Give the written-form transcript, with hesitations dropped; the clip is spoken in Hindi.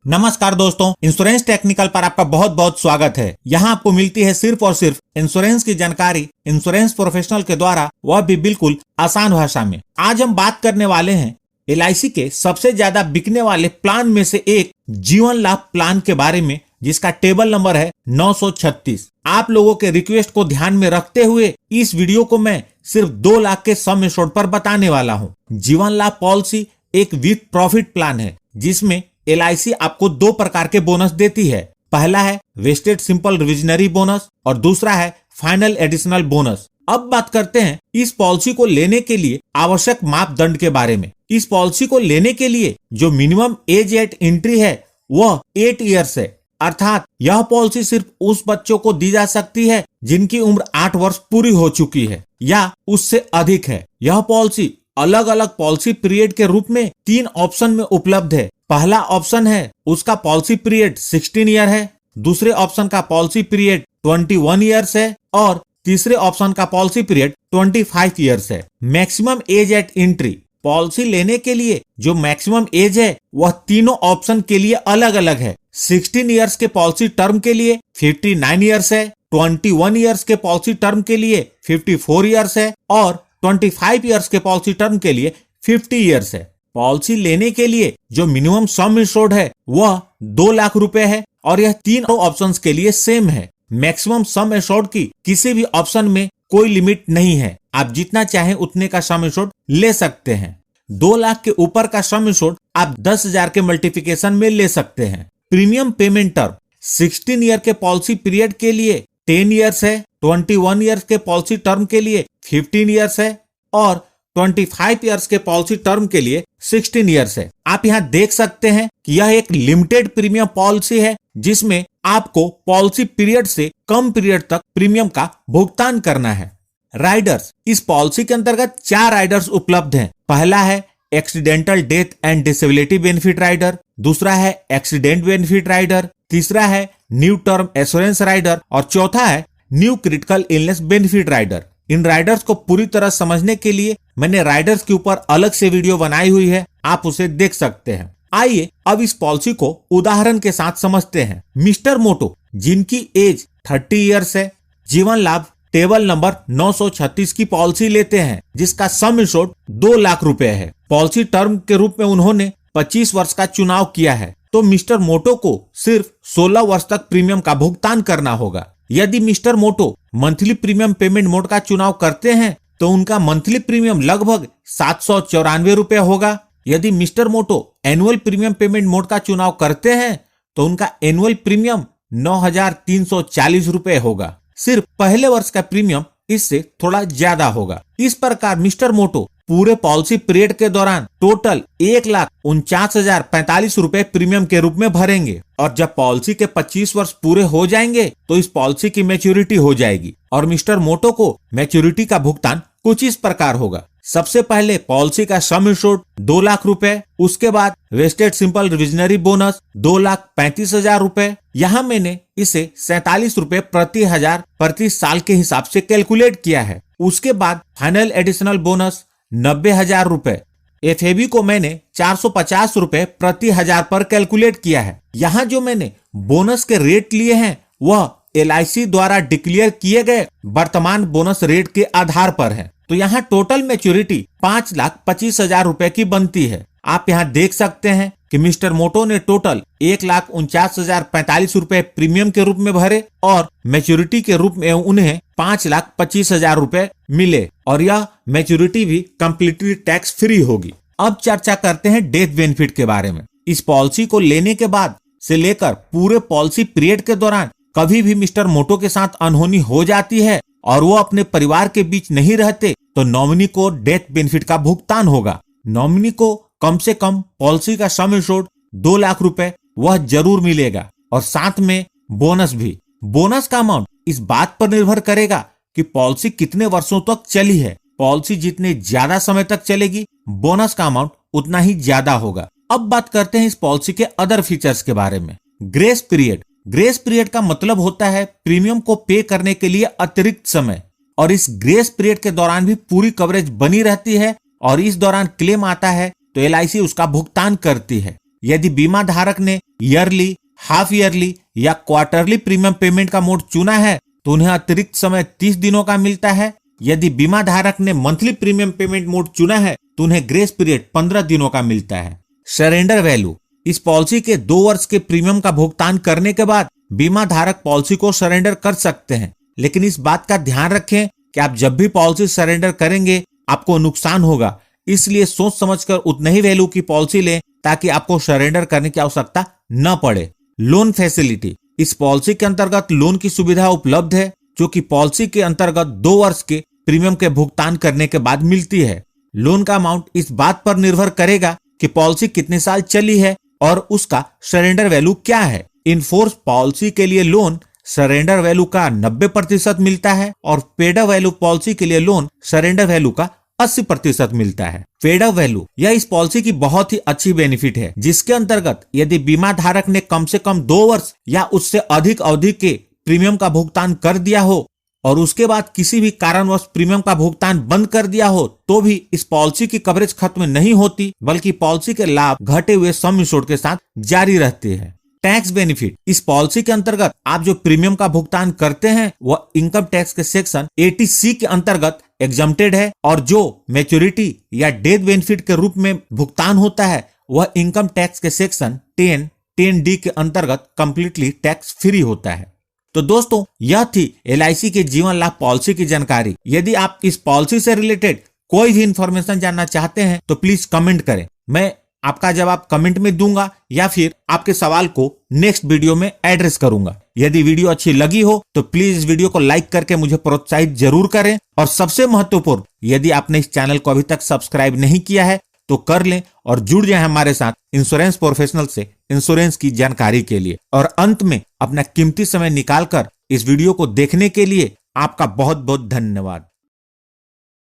नमस्कार दोस्तों, इंश्योरेंस टेक्निकल पर आपका बहुत बहुत स्वागत है। यहाँ आपको मिलती है सिर्फ और सिर्फ इंश्योरेंस की जानकारी इंश्योरेंस प्रोफेशनल के द्वारा, वह भी बिल्कुल आसान भाषा में। आज हम बात करने वाले हैं LIC के सबसे ज्यादा बिकने वाले प्लान में से एक जीवन लाभ प्लान के बारे में, जिसका टेबल नंबर है 936। आप लोगों के रिक्वेस्ट को ध्यान में रखते हुए इस वीडियो को मैं सिर्फ 2 लाख के सम एश्योर्ड पर बताने वाला हूँ। जीवन लाभ पॉलिसी एक विथ प्रॉफिट प्लान है, जिसमें LIC आपको 2 प्रकार के बोनस देती है। पहला है वेस्टेड सिंपल रिविजनरी बोनस और दूसरा है फाइनल एडिशनल बोनस। अब बात करते हैं इस पॉलिसी को लेने के लिए आवश्यक मापदंड के बारे में। इस पॉलिसी को लेने के लिए जो मिनिमम एज एट एंट्री है वह 8 इयर्स है, अर्थात यह पॉलिसी सिर्फ उस बच्चों को दी जा सकती है जिनकी उम्र 8 वर्ष पूरी हो चुकी है या उससे अधिक है। यह पॉलिसी अलग अलग पॉलिसी पीरियड के रूप में 3 ऑप्शन में उपलब्ध है। पहला ऑप्शन है उसका पॉलिसी पीरियड 16 ईयर है, दूसरे ऑप्शन का पॉलिसी पीरियड 21 ईयर्स है और तीसरे ऑप्शन का पॉलिसी पीरियड 25 ईयर्स है। Maximum age eight entry policy लेने के लिए जो मैक्सिमम एज है वह तीनों ऑप्शन के लिए अलग अलग है। 16 इयर्स के पॉलिसी टर्म के लिए 59 इयर्स है, 21 इयर्स के पॉलिसी टर्म के लिए 54 इयर्स है और 25 इयर्स के पॉलिसी टर्म के लिए 50 इयर्स है। पॉलिसी लेने के लिए जो मिनिमम सम एश्योर्ड है वह 2 लाख रुपए है और यह तीनों ऑप्शंस के लिए सेम है। मैक्सिमम सम एश्योर्ड की किसी भी ऑप्शन में कोई लिमिट नहीं है, आप जितना चाहें उतने का सम एश्योर्ड ले सकते हैं। 2 लाख के ऊपर का सम एश्योर्ड आप 10,000 के मल्टीप्लिकेशन में ले सकते हैं। प्रीमियम पेमेंट टर्म 16 ईयर के पॉलिसी पीरियड के लिए 10 इयर्स है, 21 इयर्स के पॉलिसी टर्म के लिए 15 इयर्स है और 25 इयर्स के पॉलिसी टर्म के लिए 16 इयर्स है। आप यहाँ देख सकते हैं कि यह एक लिमिटेड प्रीमियम पॉलिसी है, जिसमें आपको पॉलिसी पीरियड से कम पीरियड तक प्रीमियम का भुगतान करना है। राइडर्स, इस पॉलिसी के अंतर्गत 4 राइडर्स उपलब्ध हैं। पहला है accidental death and disability benefit rider, दूसरा है एक्सीडेंट बेनिफिट राइडर, तीसरा है न्यू टर्म एश्योरेंस राइडर और चौथा है new critical illness benefit rider. इन राइडर्स को पूरी तरह समझने के लिए मैंने राइडर्स के ऊपर अलग से वीडियो बनाई हुई है, आप उसे देख सकते हैं। आइए अब इस पॉलिसी को उदाहरण के साथ समझते हैं। मिस्टर मोटो, जिनकी एज 30 इयर्स है, जीवन लाभ टेबल नंबर 936 की पॉलिसी लेते हैं, जिसका सम एश्योर्ड 2 लाख रुपए है। पॉलिसी टर्म के रूप में उन्होंने 25 वर्ष का चुनाव किया है, तो मिस्टर मोटो को सिर्फ 16 वर्ष तक प्रीमियम का भुगतान करना होगा। यदि मिस्टर मोटो मंथली प्रीमियम पेमेंट मोड का चुनाव करते हैं तो उनका मंथली प्रीमियम लगभग 794 रुपए होगा। यदि मिस्टर मोटो एनुअल प्रीमियम पेमेंट मोड का चुनाव करते हैं तो उनका एनुअल प्रीमियम 9,340 रुपए होगा। सिर्फ पहले वर्ष का प्रीमियम इससे थोड़ा ज्यादा होगा। इस प्रकार मिस्टर मोटो पूरे पॉलिसी पीरियड के दौरान टोटल 1,49,045 रुपए प्रीमियम के रूप में भरेंगे और जब पॉलिसी के 25 वर्ष पूरे हो जाएंगे तो इस पॉलिसी की मैच्योरिटी हो जाएगी और मिस्टर मोटो को मैच्योरिटी का भुगतान कुछ इस प्रकार होगा। सबसे पहले पॉलिसी का सम एश्योर्ड 2 लाख रुपए, उसके बाद वेस्टेड सिंपल रिविजनरी बोनस 2,35,000 रुपए। यहाँ मैंने इसे 47 रुपए प्रति हजार प्रति साल के हिसाब से कैलकुलेट किया है। उसके बाद फाइनल एडिशनल बोनस 90,000 रुपए। FAB को मैंने 450 रुपए प्रति हजार पर कैलकुलेट किया है। यहाँ जो मैंने बोनस के रेट लिए हैं वह LIC द्वारा डिक्लेयर किए गए वर्तमान बोनस रेट के आधार पर है। तो यहाँ टोटल मैच्योरिटी 5,25,000 रुपए की बनती है। आप यहाँ देख सकते हैं कि मिस्टर मोटो ने टोटल 1,49,045 रुपए प्रीमियम के रूप में भरे और मैच्योरिटी के रूप में उन्हें 5,25,000 रुपए मिले और यह मैच्योरिटी भी कम्प्लीटली टैक्स फ्री होगी। अब चर्चा करते हैं डेथ बेनिफिट के बारे में। इस पॉलिसी को लेने के बाद से लेकर पूरे पॉलिसी पीरियड के दौरान कभी भी मिस्टर मोटो के साथ अनहोनी हो जाती है और वो अपने परिवार के बीच नहीं रहते तो नॉमिनी को डेथ बेनिफिट का भुगतान होगा। नॉमिनी को कम से कम पॉलिसी का सम एश्योर्ड 2 लाख रुपए वह जरूर मिलेगा और साथ में बोनस भी। बोनस का अमाउंट इस बात पर निर्भर करेगा कि पॉलिसी कितने वर्षों तक चली है। पॉलिसी जितने ज्यादा समय तक चलेगी बोनस का अमाउंट उतना ही ज्यादा होगा। अब बात करते हैं इस पॉलिसी के अदर फीचर्स के बारे में। ग्रेस पीरियड, ग्रेस पीरियड का मतलब होता है प्रीमियम को पे करने के लिए अतिरिक्त समय, और इस ग्रेस पीरियड के दौरान भी पूरी कवरेज बनी रहती है और इस दौरान क्लेम आता है तो LIC उसका भुगतान करती है। यदि बीमा धारक ने ईयरली, हाफ ईयरली या क्वार्टरली प्रीमियम पेमेंट का मोड चुना है तो उन्हें अतिरिक्त समय 30 दिनों का मिलता है। यदि बीमा धारक ने मंथली प्रीमियम पेमेंट मोड चुना है तो उन्हें ग्रेस पीरियड 15 दिनों का मिलता है। सरेंडर वैल्यू, इस पॉलिसी के 2 वर्ष के प्रीमियम का भुगतान करने के बाद बीमा धारक पॉलिसी को सरेंडर कर सकते हैं, लेकिन इस बात का ध्यान रखें कि आप जब भी पॉलिसी सरेंडर करेंगे आपको नुकसान होगा, इसलिए सोच समझकर उतने ही वैल्यू की पॉलिसी लें ताकि आपको सरेंडर करने की आवश्यकता न पड़े। लोन फैसिलिटी, इस पॉलिसी के अंतर्गत लोन की सुविधा उपलब्ध है जो कि पॉलिसी के अंतर्गत 2 वर्ष के प्रीमियम के भुगतान करने के बाद मिलती है। लोन का अमाउंट इस बात पर निर्भर करेगा कि पॉलिसी कितने साल चली है और उसका सरेंडर वैल्यू क्या है। इनफोर्स पॉलिसी के लिए लोन सरेंडर वैल्यू का 90% मिलता है और पेड अप वैल्यू पॉलिसी के लिए लोन सरेंडर वैल्यू का 80% मिलता है। पेड अप वैल्यू, यह इस पॉलिसी की बहुत ही अच्छी बेनिफिट है जिसके अंतर्गत यदि बीमा धारक ने कम से कम 2 वर्ष या उससे अधिक अवधि के प्रीमियम का भुगतान कर दिया हो और उसके बाद किसी भी कारणवश प्रीमियम का भुगतान बंद कर दिया हो तो भी इस पॉलिसी की कवरेज खत्म नहीं होती, बल्कि पॉलिसी के लाभ घटे हुए सम इंश्योर्ड के साथ जारी रहते हैं। टैक्स बेनिफिट, इस पॉलिसी के अंतर्गत आप जो प्रीमियम का भुगतान करते हैं वह इनकम टैक्स के सेक्शन 80C के अंतर्गत एग्जम्प्टेड है और जो मैच्योरिटी या डेथ बेनिफिट के रूप में भुगतान होता है वह इनकम टैक्स के सेक्शन 10D के अंतर्गत कंप्लीटली टैक्स फ्री होता है। तो दोस्तों, यह थी LIC के जीवन लाभ पॉलिसी की जानकारी। यदि आप इस पॉलिसी से रिलेटेड कोई भी इंफॉर्मेशन जानना चाहते हैं तो प्लीज कमेंट करें, मैं आपका जवाब कमेंट में दूंगा या फिर आपके सवाल को नेक्स्ट वीडियो में एड्रेस करूंगा। यदि वीडियो अच्छी लगी हो तो प्लीज इस वीडियो को लाइक करके मुझे प्रोत्साहित जरूर करें और सबसे महत्वपूर्ण, यदि आपने इस चैनल को अभी तक सब्सक्राइब नहीं किया है तो कर लें और जुड़ जाएं हमारे साथ इंश्योरेंस प्रोफेशनल से इंश्योरेंस की जानकारी के लिए। और अंत में अपना कीमती समय निकालकर इस वीडियो को देखने के लिए आपका बहुत बहुत धन्यवाद।